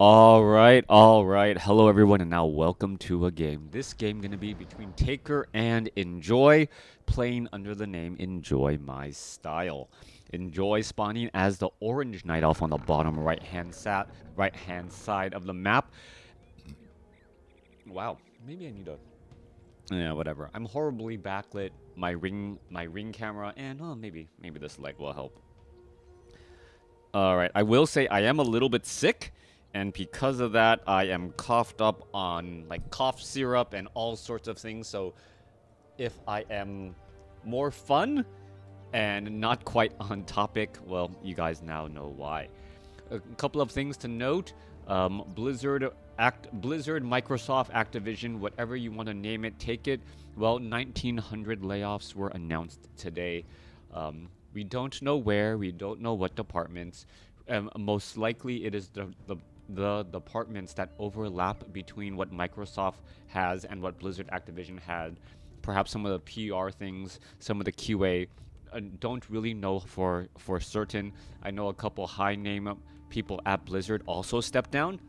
All right, all right. Hello, everyone, and now welcome to a game. This game gonna be between Tak3r and EnjoY, playing under the name Enjoy My Style. EnjoY spawning as the orange night elf on the bottom right-hand side of the map. Wow, maybe I need a whatever. I'm horribly backlit. My ring camera, and maybe this light will help. All right, I will say I am a little bit sick. And because of that, I am coughed up on like cough syrup and all sorts of things. So if I am more fun and not quite on topic, well, you guys now know why. A couple of things to note. Blizzard, Microsoft, Activision, whatever you want to name it, take it. Well, 1,900 layoffs were announced today. We don't know where. We don't know what departments. Most likely it is the departments that overlap between what Microsoft has and what Blizzard Activision had. Perhaps some of the PR things, some of the QA. Don't really know for certain. I know a couple high name people at Blizzard also stepped down.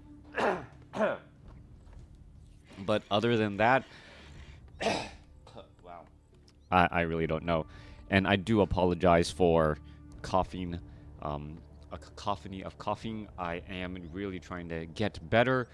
But other than that, wow, I really don't know. And I do apologize for coughing. A cacophony of coughing. I am really trying to get better,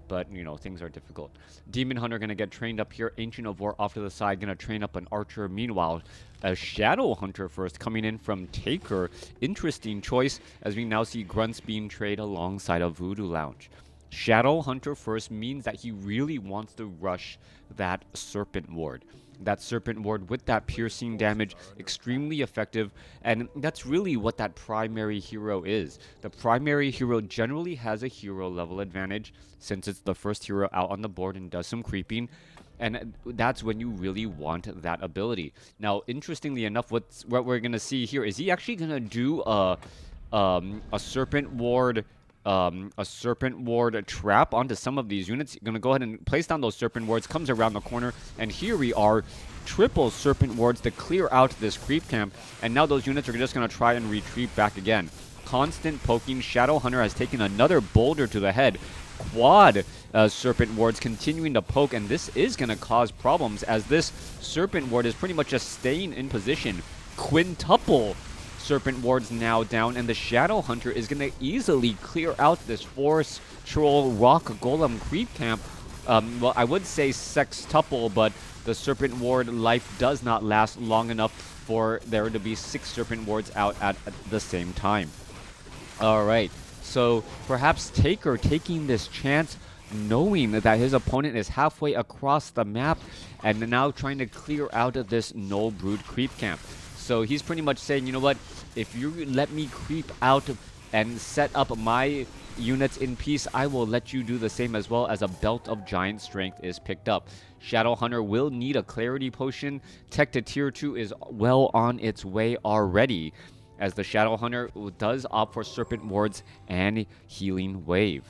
but you know, things are difficult. Demon Hunter gonna get trained up here. Ancient of War off to the side, gonna train up an archer. Meanwhile, a Shadow Hunter first coming in from Tak3r. Interesting choice, as we now see Grunts being traded alongside a Voodoo Lounge. Shadow Hunter first means that he really wants to rush that Serpent Ward. That Serpent Ward with that piercing damage, extremely effective, and that's really what that primary hero is. The primary hero generally has a hero level advantage since it's the first hero out on the board and does some creeping, and that's when you really want that ability. Now, interestingly enough, what we're gonna see here is he actually gonna do a Serpent Ward. A Serpent Ward trap onto some of these units. You're going to go ahead and place down those Serpent Wards. Comes around the corner. And here we are. Triple Serpent Wards to clear out this creep camp. And now those units are just going to try and retreat back again. Constant poking. Shadow Hunter has taken another boulder to the head. Quad Serpent Wards continuing to poke. And this is going to cause problems as this Serpent Ward is pretty much just staying in position. Quintuple Serpent Wards now down, and the Shadow Hunter is going to easily clear out this Force Troll Rock Golem creep camp. Well, I would say sextuple, but the Serpent Ward life does not last long enough for there to be 6 Serpent Wards out at the same time. Alright, so perhaps Tak3r taking this chance, knowing that his opponent is halfway across the map, and now trying to clear out of this Null Brood creep camp. So he's pretty much saying, you know what, if you let me creep out and set up my units in peace, I will let you do the same as well, as a Belt of Giant Strength is picked up. Shadow Hunter will need a Clarity Potion. Tech to Tier 2 is well on its way already, as the Shadow Hunter does opt for Serpent Wards and Healing Wave.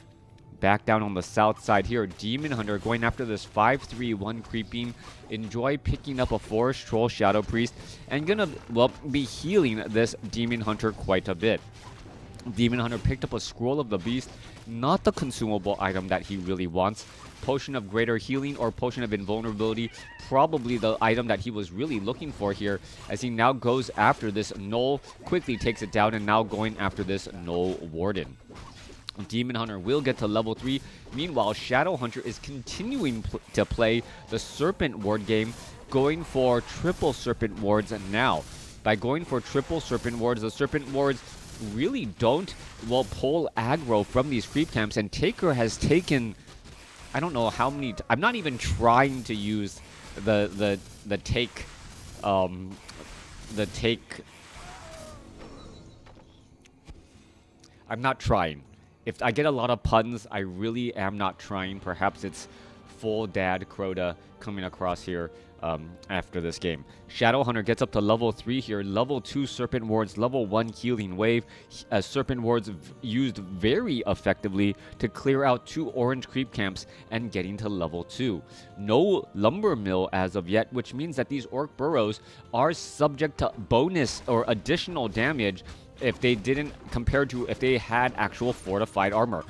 Back down on the south side here, Demon Hunter going after this 5-3-1 creeping. EnjoY picking up a Forest Troll Shadow Priest and gonna, well, be healing this Demon Hunter quite a bit. Demon Hunter picked up a Scroll of the Beast, not the consumable item that he really wants. Potion of Greater Healing or Potion of Invulnerability, probably the item that he was really looking for here, as he now goes after this Null, quickly takes it down, and now going after this Null Warden. Demon Hunter will get to level 3. Meanwhile, Shadow Hunter is continuing to play the Serpent Ward game, going for triple Serpent Wards now. By going for triple Serpent Wards, the Serpent Wards really don't, well, pull aggro from these creep camps, and Tak3r has taken, I don't know how many, I'm not even trying to use the take, I'm not trying. If I get a lot of puns, I really am not trying. Perhaps it's full dad Crota coming across here after this game. Shadow Hunter gets up to level 3 here. Level 2 Serpent Wards, level 1 Healing Wave. Serpent Wards used very effectively to clear out 2 orange creep camps and getting to level 2. No Lumber Mill as of yet, which means that these Orc Burrows are subject to bonus or additional damage if they didn't, compared to if they had actual fortified armor.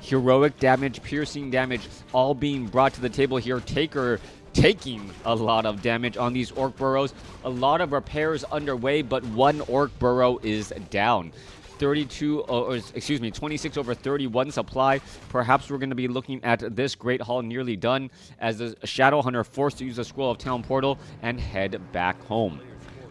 Heroic damage, piercing damage, all being brought to the table here. Tak3r taking a lot of damage on these orc burrows. A lot of repairs underway, but one orc burrow is down. 26 over 31 supply. Perhaps we're going to be looking at this Great Hall nearly done as the Shadow Hunter forced to use the Scroll of Town Portal and head back home.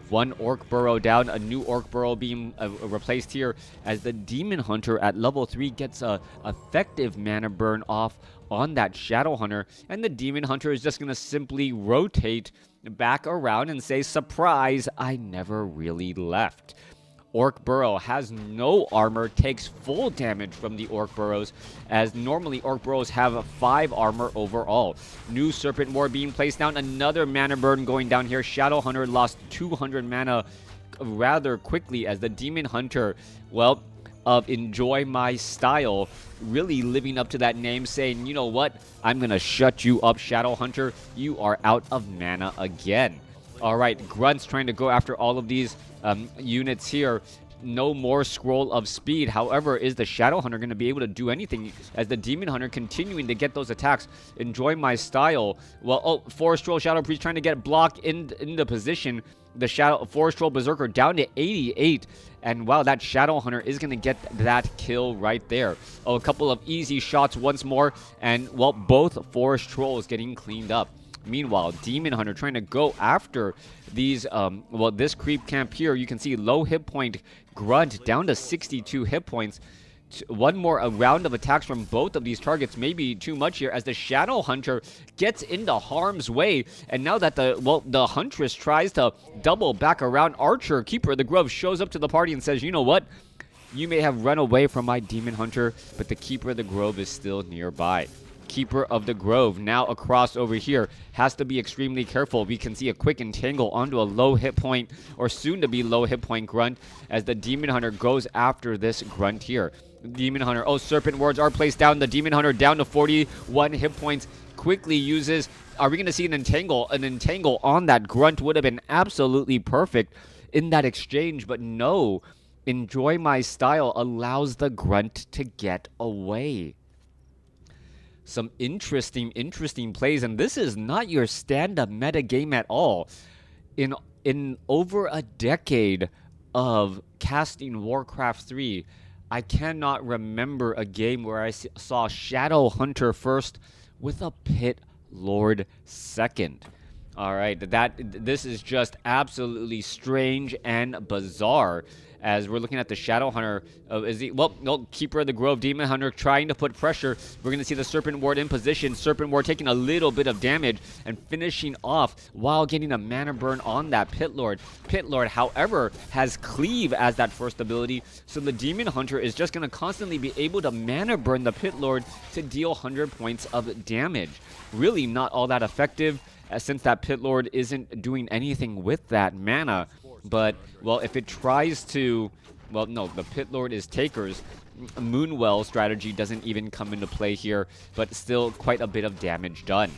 One orc burrow down, a new orc burrow being replaced here as the Demon Hunter at level 3 gets a effective mana burn off on that Shadow Hunter, and the Demon Hunter is just going to simply rotate back around and say, surprise, I never really left. Orc Burrow has no armor, takes full damage from the Orc Burrows, as normally Orc Burrows have 5 armor overall. New Serpent Ward being placed down, another mana burn going down here. Shadow Hunter lost 200 mana rather quickly as the Demon Hunter, well, of EnjoY My Style, really living up to that name, saying, you know what, I'm going to shut you up, Shadow Hunter. You are out of mana again. All right, Grunt's trying to go after all of these units here. No more Scroll of Speed. However, is the Shadow Hunter going to be able to do anything as the Demon Hunter continuing to get those attacks? EnjoY My Style. Well, oh, Forest Troll Shadow Priest trying to get blocked into position. The Forest Troll Berserker down to 88. And wow, that Shadow Hunter is going to get that kill right there. Oh, a couple of easy shots once more. And, well, both Forest Trolls getting cleaned up. Meanwhile, Demon Hunter trying to go after these, well, this creep camp here. You can see low hit point Grunt down to 62 hit points. One more round of attacks from both of these targets may be too much here as the Shadow Hunter gets into harm's way. And now that the Huntress tries to double back around, Archer, Keeper of the Grove, shows up to the party and says, you know what? You may have run away from my Demon Hunter, but the Keeper of the Grove is still nearby. Keeper of the Grove now across over here has to be extremely careful. We can see a quick entangle onto a low hit point, or soon to be low hit point Grunt, as the Demon Hunter goes after this Grunt here. Demon Hunter, oh, Serpent Wards are placed down. The Demon Hunter down to 41 hit points. Quickly uses, are we going to see an entangle? An entangle on that Grunt would have been absolutely perfect in that exchange, but no. EnjoY My Style allows the Grunt to get away. Some interesting plays, and this is not your stand-up meta game at all. In over a decade of casting Warcraft 3, I cannot remember a game where I saw Shadow Hunter first with a Pit Lord second. All right, this is just absolutely strange and bizarre. As we're looking at the Shadow Hunter, no, Keeper of the Grove, Demon Hunter trying to put pressure. We're going to see the Serpent Ward in position. Serpent Ward taking a little bit of damage and finishing off while getting a mana burn on that Pit Lord. Pit Lord, however, has Cleave as that first ability, so the Demon Hunter is just going to constantly be able to mana burn the Pit Lord to deal 100 points of damage. Really not all that effective, since that Pit Lord isn't doing anything with that mana. But, well, if it tries to, well, no, the Pit Lord is Tak3r's. Moonwell strategy doesn't even come into play here, but still quite a bit of damage done.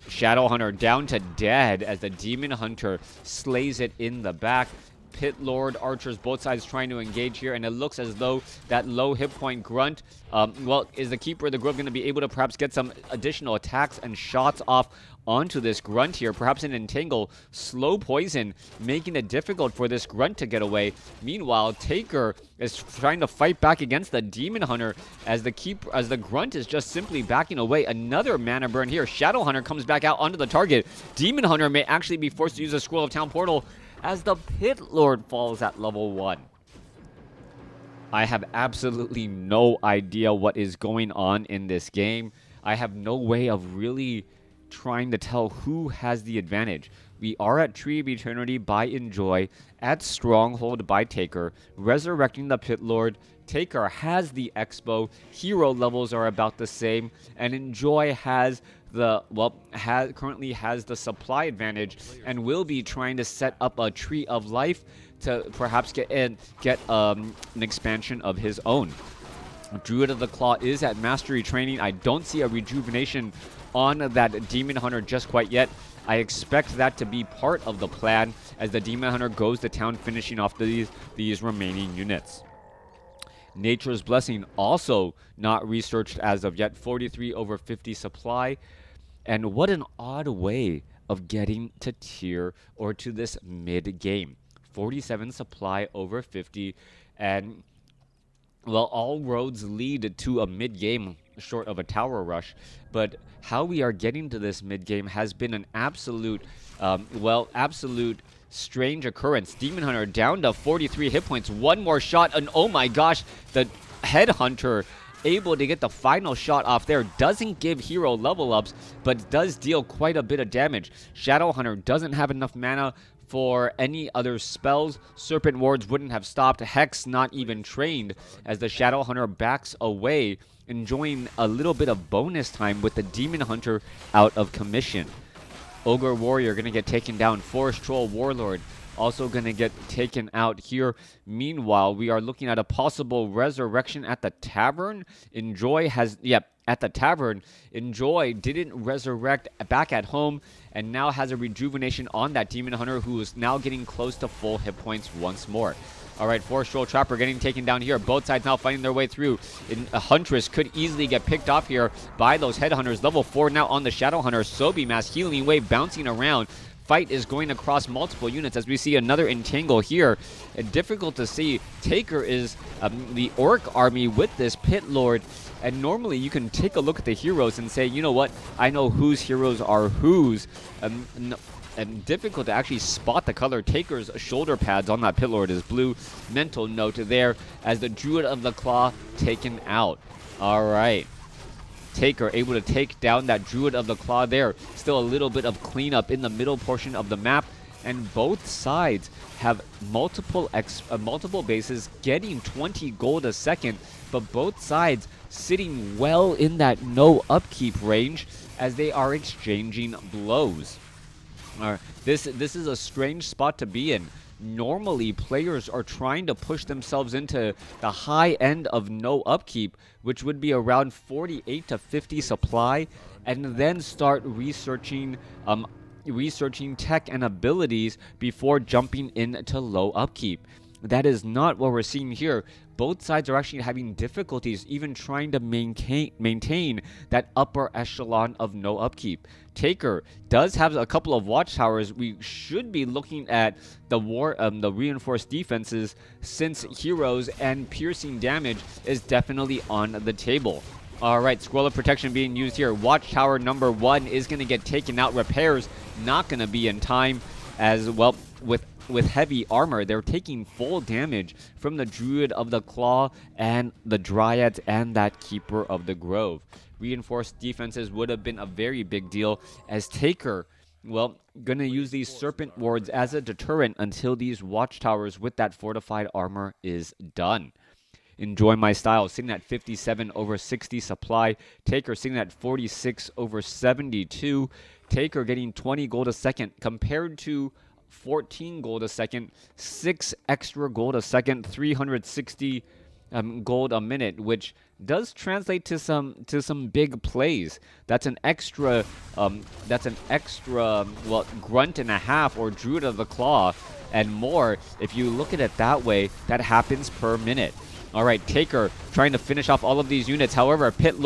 Shadow Hunter down to dead as the Demon Hunter slays it in the back. Pit Lord, Archers, both sides trying to engage here, and it looks as though that low hit point Grunt, well, is the Keeper of the Grove going to be able to perhaps get some additional attacks and shots off onto this Grunt here? Perhaps an entangle, slow poison, making it difficult for this Grunt to get away. Meanwhile, Tak3r is trying to fight back against the Demon Hunter as the Grunt is just simply backing away. Another mana burn here. Shadow Hunter comes back out onto the target. Demon Hunter may actually be forced to use a Scroll of Town Portal as the Pit Lord falls at level 1. I have absolutely no idea what is going on in this game. I have no way of really trying to tell who has the advantage. We are at Tree of Eternity by EnjoY, at Stronghold by Tak3r, resurrecting the Pit Lord. Tak3r has the Expo, hero levels are about the same, and EnjoY has the, well, currently has the supply advantage and will be trying to set up a Tree of Life to perhaps get an expansion of his own. Druid of the Claw is at Mastery Training. I don't see a rejuvenation on that Demon Hunter just quite yet. I expect that to be part of the plan as the Demon Hunter goes to town, finishing off these remaining units. Nature's Blessing also not researched as of yet. 43 over 50 supply. And what an odd way of getting to tier or to this mid game. 47 supply over 50. And well, all roads lead to a mid game short of a tower rush. But how we are getting to this mid game has been an absolute, absolute strange occurrence. Demon Hunter down to 43 hit points. One more shot, and oh my gosh, the Headhunter able to get the final shot off there. Doesn't give hero level ups, but does deal quite a bit of damage. Shadowhunter doesn't have enough mana for any other spells. Serpent Wards wouldn't have stopped. Hex not even trained as the Shadowhunter backs away, enjoying a little bit of bonus time with the Demon Hunter out of commission. Ogre Warrior going to get taken down. Forest Troll Warlord also going to get taken out here. Meanwhile, we are looking at a possible resurrection at the tavern. EnjoY has, at the tavern. EnjoY didn't resurrect back at home and now has a rejuvenation on that Demon Hunter, who is now getting close to full hit points once more. All right, Forest Troll Trapper getting taken down here. Both sides now fighting their way through. A Huntress could easily get picked off here by those Headhunters. Level 4 now on the Shadowhunter. Sobi Mass Healing Wave bouncing around. Fight is going across multiple units as we see another entangle here. Difficult to see. Tak3r is the Orc army with this Pit Lord. And normally you can take a look at the heroes and say, you know what, I know whose heroes are whose. And difficult to actually spot the color. Tak3r's shoulder pads on that Pit Lord is blue. Mental note there as the Druid of the Claw taken out. All right. Tak3r able to take down that Druid of the Claw there. Still a little bit of cleanup in the middle portion of the map. And both sides have multiple bases getting 20 gold a second. But both sides sitting well in that no upkeep range as they are exchanging blows. This is a strange spot to be in. Normally, players are trying to push themselves into the high end of no upkeep, which would be around 48 to 50 supply, and then start researching tech and abilities before jumping into low upkeep. That is not what we're seeing here. Both sides are actually having difficulties even trying to maintain that upper echelon of no upkeep. Tak3r does have a couple of watchtowers. We should be looking at the reinforced defenses, since heroes and piercing damage is definitely on the table. All right, Scroll of Protection being used here. Watchtower number 1 is going to get taken out. Repairs not going to be in time as well. With heavy armor, they're taking full damage from the Druid of the Claw and the Dryads and that Keeper of the Grove. Reinforced defenses would have been a very big deal, as Tak3r, well, gonna use these Serpent Wards as a deterrent until these watchtowers with that fortified armor is done. EnjoY My Style sitting at 57 over 60 supply. Tak3r sitting at 46 over 72. Tak3r getting 20 gold a second compared to 14 gold a second, 6 extra gold a second, 360 gold a minute, which does translate to some big plays. That's an extra grunt and a half, or Druid of the Claw and more. If you look at it that way, that happens per minute. All right, Tak3r trying to finish off all of these units. However, Pit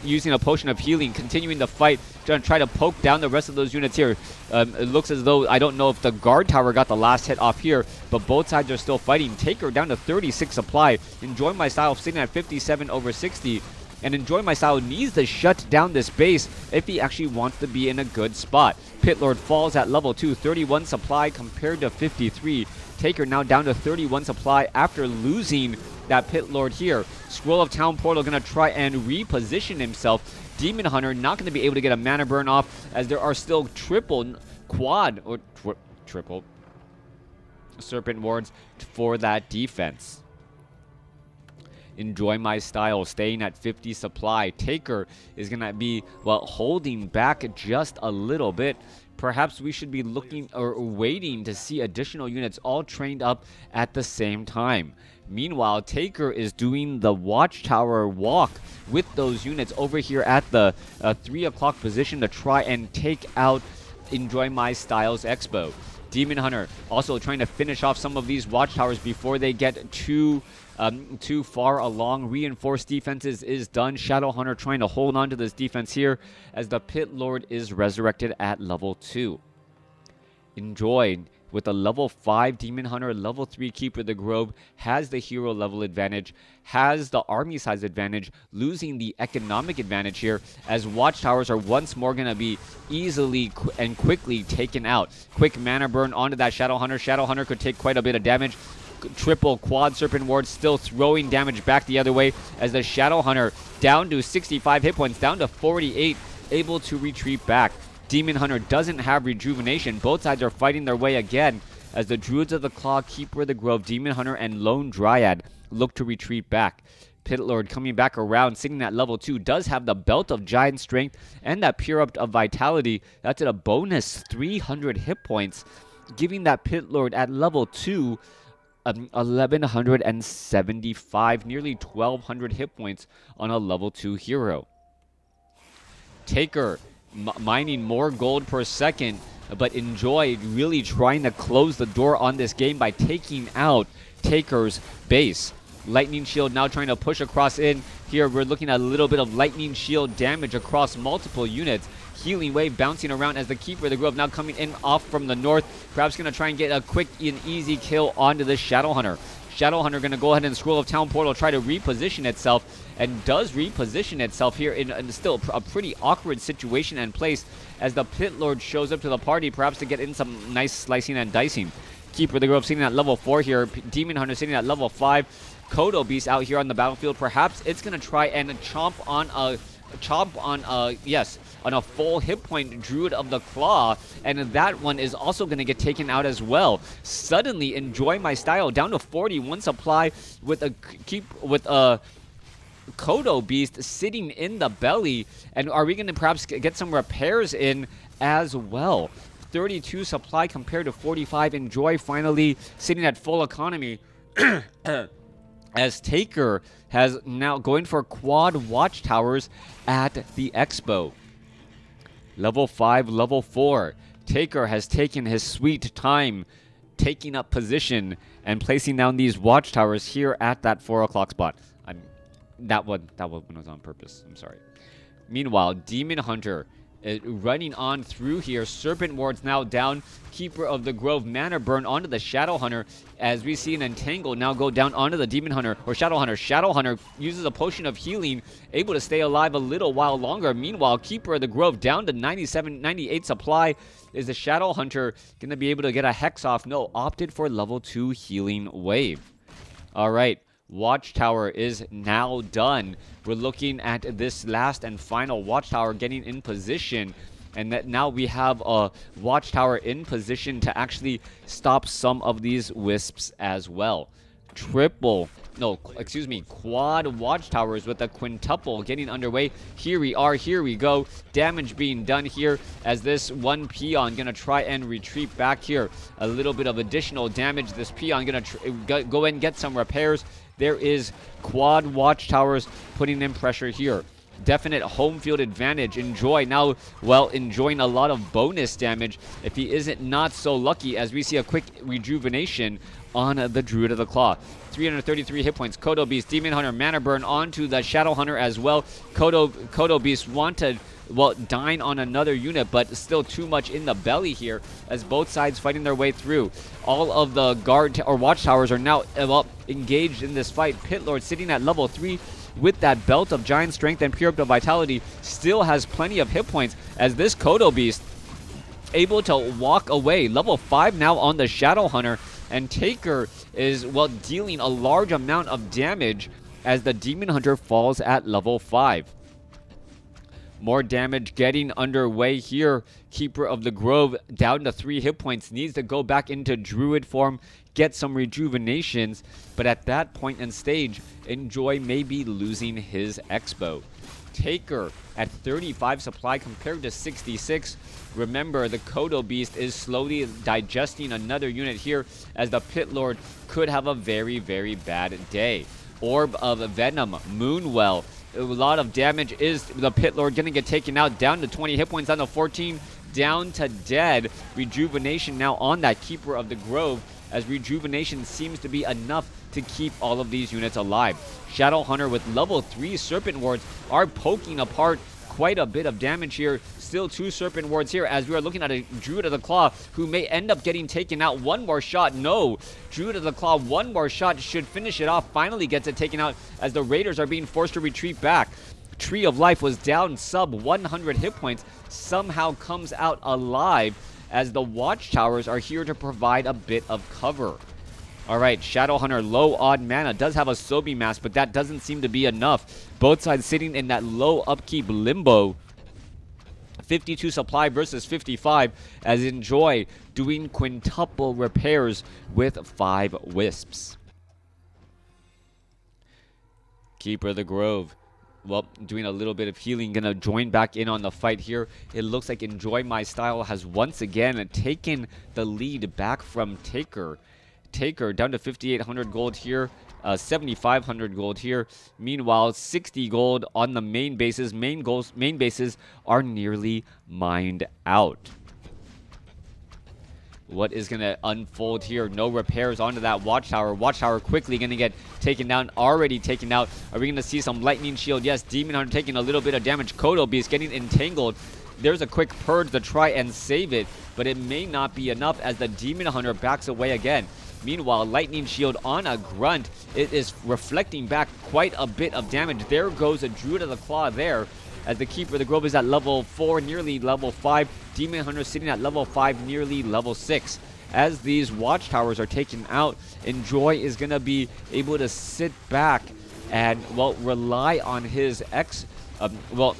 using a potion of healing, continuing to fight, try to poke down the rest of those units here. It looks as though, I don't know if the guard tower got the last hit off here, but both sides are still fighting. Tak3r down to 36 supply. EnjoY My Style sitting at 57 over 60. And EnjoY My Style needs to shut down this base if he actually wants to be in a good spot. Pit Lord falls at level 2, 31 supply compared to 53. Tak3r now down to 31 supply after losing that Pit Lord here. Scroll of Town Portal going to try and reposition himself. Demon Hunter not going to be able to get a mana burn off, as there are still triple Serpent Wards for that defense. EnjoY My Style staying at 50 supply. Tak3r is going to be, well, holding back just a little bit. Perhaps we should be looking or waiting to see additional units all trained up at the same time. Meanwhile, Tak3r is doing the Watchtower walk with those units over here at the 3 o'clock position to try and take out EnjoY My Style's Expo. Demon Hunter also trying to finish off some of these watchtowers before they get too too far along. Reinforced defenses is done. Shadowhunter trying to hold on to this defense here as the Pit Lord is resurrected at level 2. EnjoY with a level 5 Demon Hunter, level 3 Keeper of the Grove, has the hero level advantage, has the army size advantage, losing the economic advantage here as watchtowers are once more going to be easily and quickly taken out. Quick mana burn onto that Shadowhunter. Shadowhunter could take quite a bit of damage. Triple quad serpent ward still throwing damage back the other way as the Shadowhunter down to 65 hit points, down to 48, able to retreat back. Demon Hunter doesn't have rejuvenation. Both sides are fighting their way again as the Druids of the Claw, Keeper of the Grove, Demon Hunter, and Lone Dryad look to retreat back. Pit Lord coming back around, sitting at level 2, does have the Belt of Giant Strength and that Pure Up of Vitality. That's at a bonus 300 hit points, giving that Pit Lord at level 2 1175, nearly 1200 hit points on a level 2 hero. Tak3r mining more gold per second, but EnjoY really trying to close the door on this game by taking out Tak3r's base. Lightning Shield now trying to push across in. Here we're looking at a little bit of Lightning Shield damage across multiple units. Healing Wave bouncing around as the Keeper of the Grove now coming in off from the north. Perhaps going to try and get a quick and easy kill onto this Shadowhunter. Shadowhunter going to go ahead and Scroll of Town Portal, try to reposition itself, and does reposition itself here in still a pretty awkward situation and place as the Pit Lord shows up to the party, perhaps to get in some nice slicing and dicing. Keeper of the Grove sitting at level 4 here. Demon Hunter sitting at level 5. Kodo Beast out here on the battlefield. Perhaps it's going to try and chomp on a full hit point Druid of the Claw, and that one is also going to get taken out as well. Suddenly, EnjoY My Style down to 41 supply with a Kodo Beast sitting in the belly, and are we going to perhaps get some repairs in as well? 32 supply compared to 45. EnjoY finally sitting at full economy. As Tak3r has now going for quad watchtowers at the expo. Level 5, level 4. Tak3r has taken his sweet time taking up position and placing down these watchtowers here at that 4 o'clock spot. That one was on purpose. I'm sorry. Meanwhile, Demon Hunter running on through here. Serpent Ward's now down. Keeper of the Grove mana burn onto the Shadowhunter as we see an Entangle now go down onto the Demon Hunter or Shadowhunter. Shadowhunter uses a potion of healing, able to stay alive a little while longer. Meanwhile, Keeper of the Grove down to 98 supply. Is the Shadowhunter going to be able to get a Hex off? No, opted for level 2 Healing Wave. All right. Watchtower is now done. We're looking at this last and final Watchtower getting in position, and that now we have a Watchtower in position to actually stop some of these wisps as well. Quad watchtowers with a quintuple getting underway. Here we are, here we go. Damage being done here as this one peon gonna try and retreat back here. A little bit of additional damage. This peon gonna go and get some repairs. There is quad watchtowers putting in pressure here. Definite home field advantage. EnjoY now, well, enjoying a lot of bonus damage if he isn't not so lucky, as we see a quick rejuvenation on the Druid of the Claw. 333 hit points. Kodo Beast, Demon Hunter, mana burn onto the Shadowhunter as well. Kodo Beast wanted, well, dine on another unit, but still too much in the belly here as both sides fighting their way through. All of the guard or watchtowers are now, well, engaged in this fight. Pit Lord sitting at level 3 with that Belt of Giant Strength and Pure Up of Vitality still has plenty of hit points as this Kodo Beast able to walk away. Level 5 now on the Shadowhunter, and Tak3r is, well, dealing a large amount of damage as the Demon Hunter falls at level 5. More damage getting underway here. Keeper of the Grove down to 3 hit points. Needs to go back into Druid form, get some rejuvenations. But at that point and stage, EnjoY may be losing his expo. Tak3r at 35 supply compared to 66. Remember, the Kodo Beast is slowly digesting another unit here as the Pit Lord could have a very, very bad day. Orb of Venom, Moonwell. A lot of damage. Is the Pit Lord going to get taken out? Down to 20 hit points, down to 14, down to dead. Rejuvenation now on that Keeper of the Grove as rejuvenation seems to be enough to keep all of these units alive. Shadow Hunter with level 3 Serpent Wards are poking apart quite a bit of damage here. Still 2 Serpent Wards here as we are looking at a Druid of the Claw who may end up getting taken out. One more shot. No. Druid of the Claw, one more shot should finish it off. Finally gets it taken out as the Raiders are being forced to retreat back. Tree of Life was down sub 100 hit points. Somehow comes out alive as the Watchtowers are here to provide a bit of cover. Alright, Shadow Hunter, low odd mana, does have a Sobi Mask, but that doesn't seem to be enough. Both sides sitting in that low upkeep limbo. 52 supply versus 55, as EnjoY doing quintuple repairs with 5 Wisps. Keeper of the Grove, well, doing a little bit of healing, gonna join back in on the fight here. It looks like EnjoY My Style has once again taken the lead back from Tak3r. Tak3r down to 5,800 gold here, 7,500 gold here. Meanwhile, 60 gold on the main bases. Main bases are nearly mined out. What is going to unfold here? No repairs onto that Watchtower. Watchtower quickly going to get taken down. Already taken out. Are we going to see some Lightning Shield? Yes, Demon Hunter taking a little bit of damage. Kodo Beast getting entangled. There's a quick purge to try and save it, but it may not be enough as the Demon Hunter backs away again. Meanwhile, Lightning Shield on a Grunt. It is reflecting back quite a bit of damage. There goes a Druid of the Claw there, as the Keeper of the Grove is at level 4, nearly level 5. Demon Hunter sitting at level 5, nearly level 6. As these Watchtowers are taken out, EnjoY is going to be able to sit back and, well, rely on his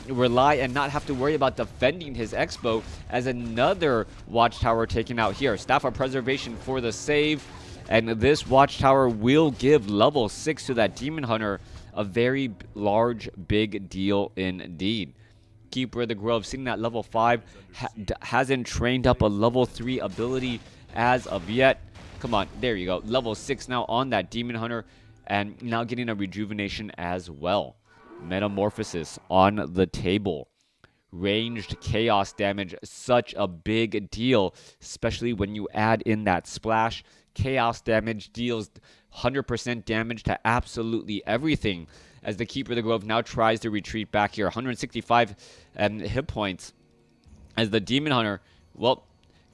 rely and not have to worry about defending his Expo, as another Watchtower taken out here. Staff of Preservation for the save, and this Watchtower will give level 6 to that Demon Hunter. A very large, big deal indeed. Keeper of the Grove sitting at level 5, hasn't trained up a level 3 ability as of yet. Come on, there you go. Level 6 now on that Demon Hunter, and now getting a rejuvenation as well. Metamorphosis on the table. Ranged chaos damage, such a big deal, especially when you add in that splash. Chaos damage deals 100% damage to absolutely everything, as the Keeper of the Grove now tries to retreat back here. 165 hit points as the Demon Hunter, well,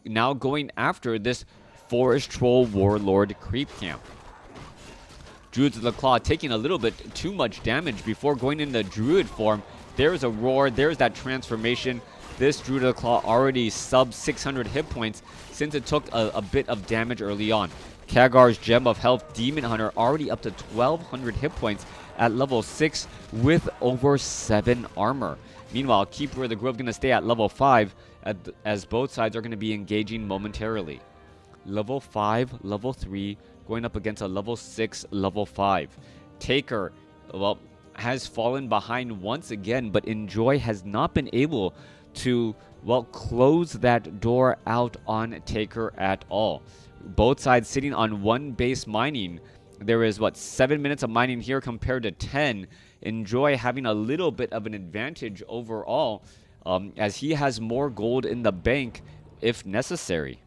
now going after this Forest Troll Warlord creep camp. Druids of the Claw taking a little bit too much damage before going into Druid form. There's a roar, there's that transformation. This Druid of the Claw already sub 600 hit points since it took a bit of damage early on. Kagar's Gem of Health Demon Hunter already up to 1,200 hit points at level 6 with over 7 armor. Meanwhile, Keeper of the Grove going to stay at level 5 as both sides are going to be engaging momentarily. Level 5, level 3, going up against a level 6, level 5. Tak3r, well, has fallen behind once again, but EnjoY has not been able to, well, close that door out on Tak3r at all. Both sides sitting on one base mining. There is, what, 7 minutes of mining here compared to 10. EnjoY having a little bit of an advantage overall, as he has more gold in the bank if necessary.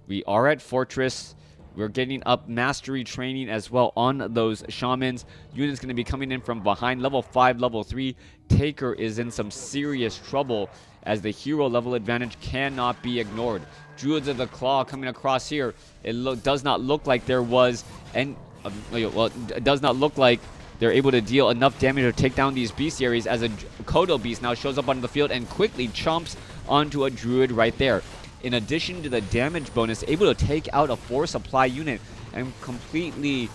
We are at Fortress. We're getting up mastery training as well on those shamans. Units going to be coming in from behind. Level 5, level 3. Tak3r is in some serious trouble as the hero level advantage cannot be ignored. Druids of the Claw coming across here. It does not look like there was, and well, it does not look like they're able to deal enough damage to take down these bestiaries, as a Kodo Beast now shows up onto the field and quickly chomps onto a Druid right there. In addition to the damage bonus, able to take out a 4 supply unit and completely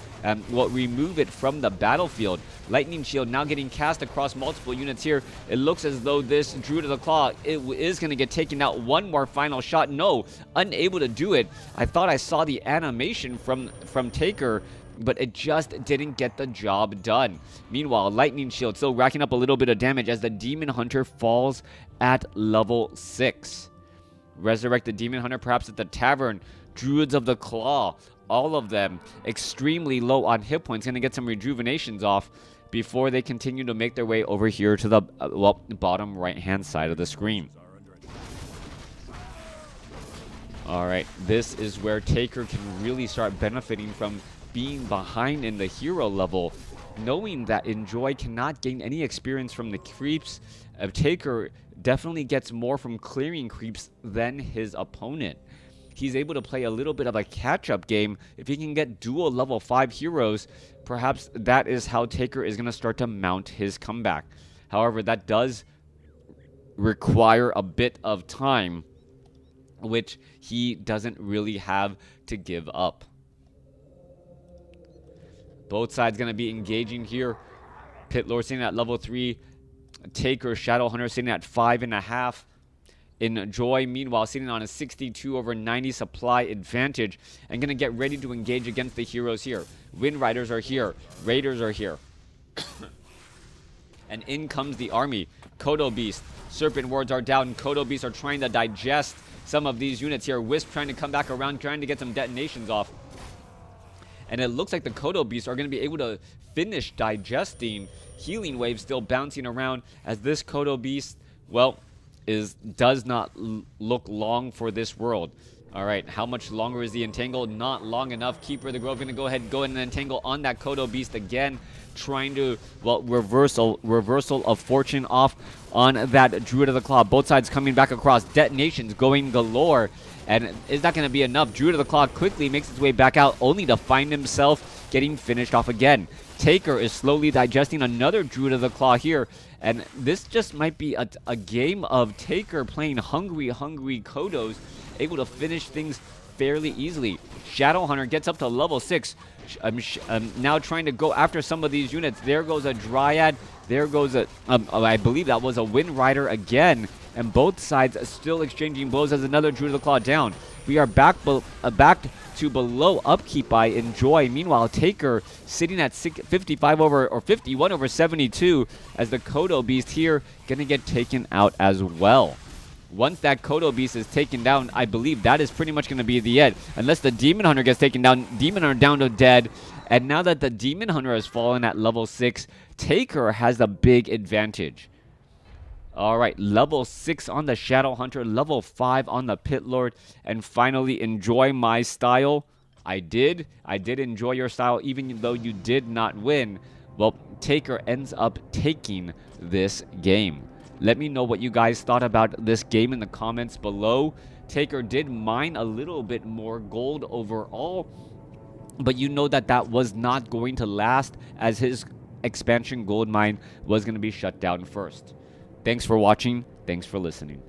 remove it from the battlefield. Lightning Shield now getting cast across multiple units here. It looks as though this Druid of the Claw is going to get taken out. One more final shot. No, unable to do it. I thought I saw the animation from Tak3r, but it just didn't get the job done. Meanwhile, Lightning Shield still racking up a little bit of damage as the Demon Hunter falls at level 6. Resurrect the Demon Hunter perhaps at the tavern. Druids of the Claw, all of them extremely low on hit points. Going to get some rejuvenations off before they continue to make their way over here to the bottom right-hand side of the screen. All right, this is where Tak3r can really start benefiting from being behind in the hero level, knowing that EnjoY cannot gain any experience from the creeps. Tak3r definitely gets more from clearing creeps than his opponent. He's able to play a little bit of a catch-up game. If he can get dual level 5 heroes, perhaps that is how Tak3r is going to start to mount his comeback. However, that does require a bit of time, which he doesn't really have to give up. Both sides going to be engaging here. Pit Lord sitting at level 3. Tak3r, Shadowhunter sitting at 5.5. EnjoY, meanwhile, sitting on a 62/90 supply advantage and going to get ready to engage against the heroes here. Wind Riders are here. Raiders are here. And in comes the army. Kodo Beast. Serpent Wards are down. Kodo Beasts are trying to digest some of these units here. Wisp trying to come back around, trying to get some detonations off. And it looks like the Kodo Beasts are going to be able to finish digesting. Healing Wave still bouncing around as this Kodo Beast, well, does not look long for this world. All right, how much longer is the entangle? Not long enough. Keeper of the Grove going to go ahead and go in and entangle on that Kodo Beast again, trying to, well, reversal of fortune off on that Druid of the Claw. Both sides coming back across. Detonations going galore. And is that going to be enough? Druid of the Claw quickly makes its way back out, only to find himself getting finished off again. Tak3r is slowly digesting another Druid of the Claw here. And this just might be a game of Tak3r playing hungry Kodos, able to finish things fairly easily. Shadowhunter gets up to level 6. Now trying to go after some of these units. There goes a Dryad. There goes a, I believe that was a Wind Rider again. And both sides still exchanging blows as another Druid of the Claw down. We are back to below upkeep by EnjoY. Meanwhile, Tak3r sitting at 51/72 as the Kodo Beast here going to get taken out as well. Once that Kodo Beast is taken down, I believe that is pretty much going to be the end. Unless the Demon Hunter gets taken down, Demon Hunter down to dead. And now that the Demon Hunter has fallen at level 6, Tak3r has a big advantage. All right, level 6 on the Shadowhunter, level 5 on the Pit Lord, and finally enjoy my style. I did enjoy your style, even though you did not win. Well, Tak3r ends up taking this game. Let me know what you guys thought about this game in the comments below. Tak3r did mine a little bit more gold overall, but you know that that was not going to last, as his expansion gold mine was going to be shut down first. Thanks for watching. Thanks for listening.